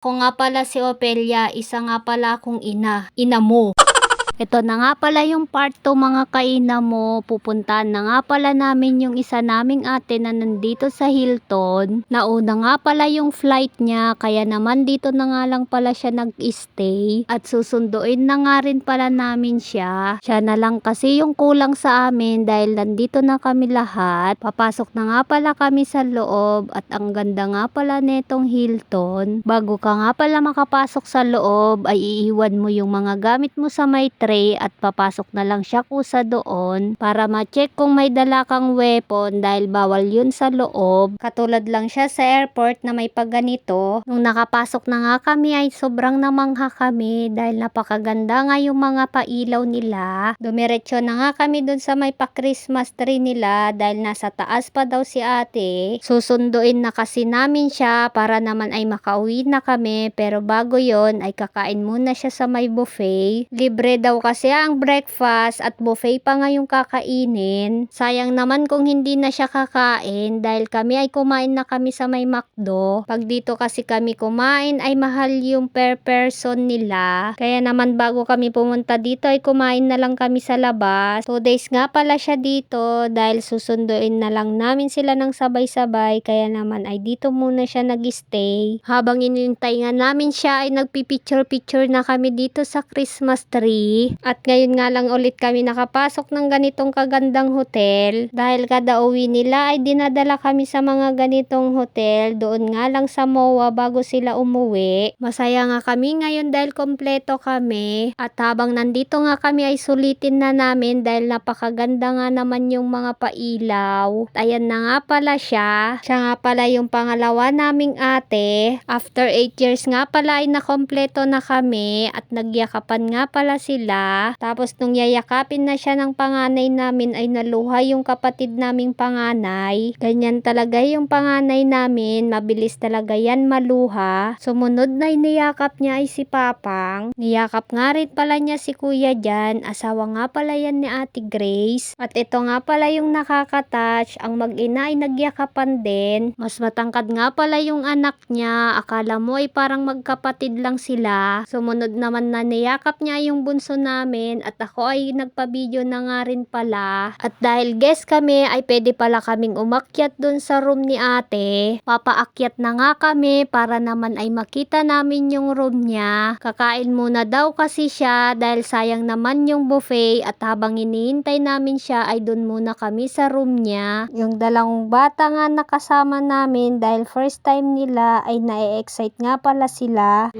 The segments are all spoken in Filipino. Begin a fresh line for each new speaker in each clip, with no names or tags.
Ako nga pala si Opelia, isa nga pala akong ina. Ina mo. Ito na nga pala yung part 2 mga kaina mo. Pupuntahan na nga pala namin yung isa naming ate na nandito sa Hilton. Nauna nga pala yung flight niya, kaya naman dito na nga lang pala siya nag-stay. At susunduin na nga rin pala namin siya. Siya na lang kasi yung kulang sa amin dahil nandito na kami lahat. Papasok na nga pala kami sa loob at ang ganda nga pala netong Hilton. Bago ka nga pala makapasok sa loob ay iiwan mo yung mga gamit mo sa may tray at papasok na lang siya kusa doon para ma-check kung may dala kang weapon dahil bawal yun sa loob. Katulad lang siya sa airport na may pagganito. Nung nakapasok na nga kami ay sobrang namangha kami dahil napakaganda nga yung mga pailaw nila. Dumiretso na nga kami dun sa may pa-Christmas tree nila dahil nasa taas pa daw si ate. Susunduin na kasi namin siya para naman ay makauwi na kami, pero bago yon ay kakain muna siya sa may buffet. Libre daw kasi ang breakfast at buffet pa nga yung kakainin. Sayang naman kung hindi na siya kakain dahil kami ay kumain na kami sa may McDo. Pag dito kasi kami kumain ay mahal yung per person nila. Kaya naman bago kami pumunta dito ay kumain na lang kami sa labas. 2 days nga pala siya dito dahil susunduin na lang namin sila ng sabay-sabay, kaya naman ay dito muna siya nag-stay. Habang inintay nga namin siya ay nagpipicture-picture na kami dito sa Christmas tree. At ngayon nga lang ulit kami nakapasok ng ganitong kagandang hotel dahil kada uwi nila ay dinadala kami sa mga ganitong hotel doon nga lang sa MOA bago sila umuwi. Masaya nga kami ngayon dahil kompleto kami at habang nandito nga kami ay sulitin na namin dahil napakaganda nga naman yung mga pailaw. At ayan na nga pala siya. Siya nga pala yung pangalawa naming ate. After 8 years nga pala ay nakompleto na kami at nagyakapan nga pala sila. Tapos nung yayakapin na siya ng panganay namin ay naluha yung kapatid naming panganay. Ganyan talaga yung panganay namin, mabilis talaga yan maluha. Sumunod na niyakap niya ay si Papang. Niyakap nga rin pala niya si Kuya dyan, asawa nga pala yan ni Ate Grace. At ito nga pala yung nakaka-touch, ang mag-ina ay nagyakapan din. Mas matangkad nga pala yung anak niya, akala mo ay parang magkapatid lang sila. Sumunod naman na niyakap niya yung bunso namin at ako ay nagpa-video na nga rin pala. At dahil guest kami ay pwede pala kaming umakyat dun sa room ni ate. Papaakyat na nga kami para naman ay makita namin yung room niya. Kakain muna daw kasi siya dahil sayang naman yung buffet at habang iniintay namin siya ay dun muna kami sa room niya. Yung dalawang bata nga nakasama namin dahil first time nila ay na-excite nga pala sila.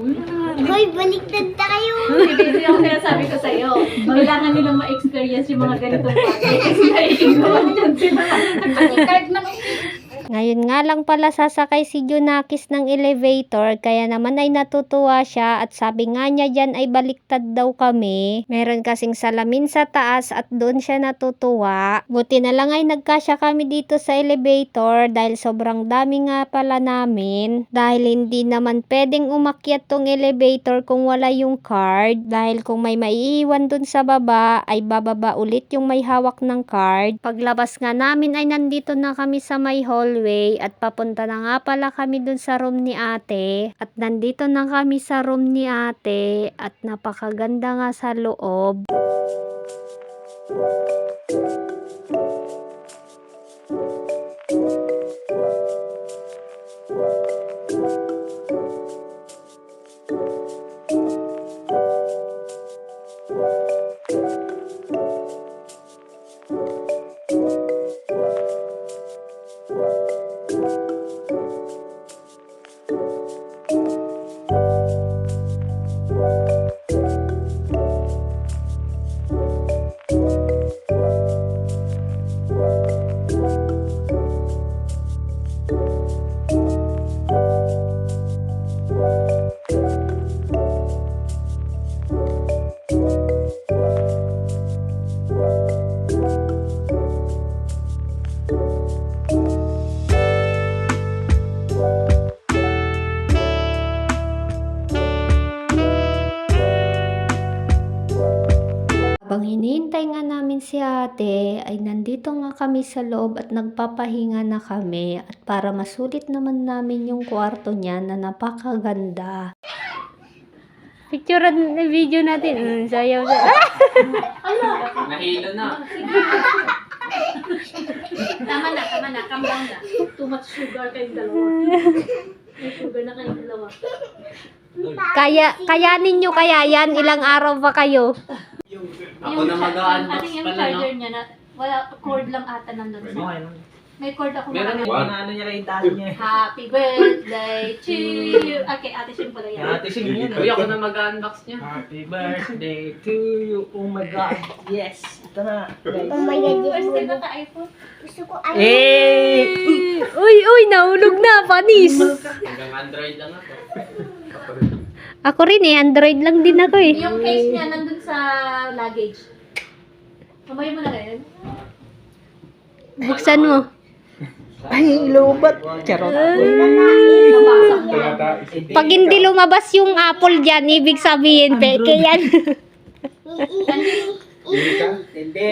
Hoy, baliktad tayo!
Hindi ako sinasabi ko sa'yo. Kailangan nilang ma-experience yung mga ganitong bagay. Kasi naiinggawan dyan sila.
Card man.
Ngayon nga lang pala sasakay si Junakis ng elevator, kaya naman ay natutuwa siya at sabi nga niya dyan ay baliktad daw kami. Meron kasing salamin sa taas at doon siya natutuwa. Buti na lang ay nagkasya kami dito sa elevator dahil sobrang dami nga pala namin. Dahil hindi naman pwedeng umakyat tong elevator kung wala yung card. Dahil kung may maiiwan doon sa baba ay bababa ulit yung may hawak ng card. Paglabas nga namin ay nandito na kami sa may hallway at papunta na nga pala kami dun sa room ni ate at nandito na kami sa room ni ate at napakaganda nga sa loob. Habang hinihintay nga namin si ate, ay nandito nga kami sa loob at nagpapahinga na kami at para masulit naman namin yung kwarto niya na napakaganda. Picturean na video natin. Sayaw sa...
Nahilo na.
Tama na. Calm down na. Too much sugar kayong dalawa. May sugar na kayong dalawa.
Kayanin nyo kaya yan? Ilang araw pa kayo?
Ako na mag-unbox
Ating yung
pala, no?
charger niya na, wala, cord lang ata nandun sa. May cord ako
Meron
marami.
yung
Ano niya kayong talo niya.
Happy birthday to you. Okay, ate Shin pala yan.
Ate Sing yun.
Uy, ako na mag-unbox niya.
Happy birthday to you. Oh my God. Yes. Ito na.
Oh my God,
First
yes.
time ka iPhone.
Gusto ko ano.
Eh!
Uy, nahulog na, panis.
Hanggang Android lang ako.
Ako rin Android lang din ako eh.
Yung case niya nandun sa luggage. Kamay mo na rin.
Buksan mo.
Ay, lobat. Charot.
Nabasa mo.
Pag hindi lumabas yung Apple dyan, ibig sabihin, peke yan.
Hindi.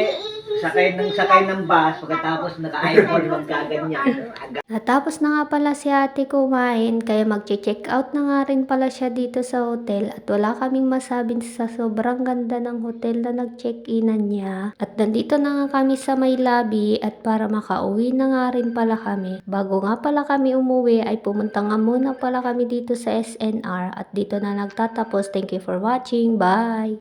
Sakay ng bus. Pagkatapos naka-iPhone, magkaganyan.
Natapos na nga pala si ate kumain, kaya magche-check out na nga rin pala siya dito sa hotel at wala kaming masabi sa sobrang ganda ng hotel na nag-check-inan niya. At nandito na nga kami sa may lobby at para makauwi na nga rin pala kami. Bago nga pala kami umuwi ay pumunta nga muna pala kami dito sa SNR at dito na nagtatapos. Thank you for watching. Bye!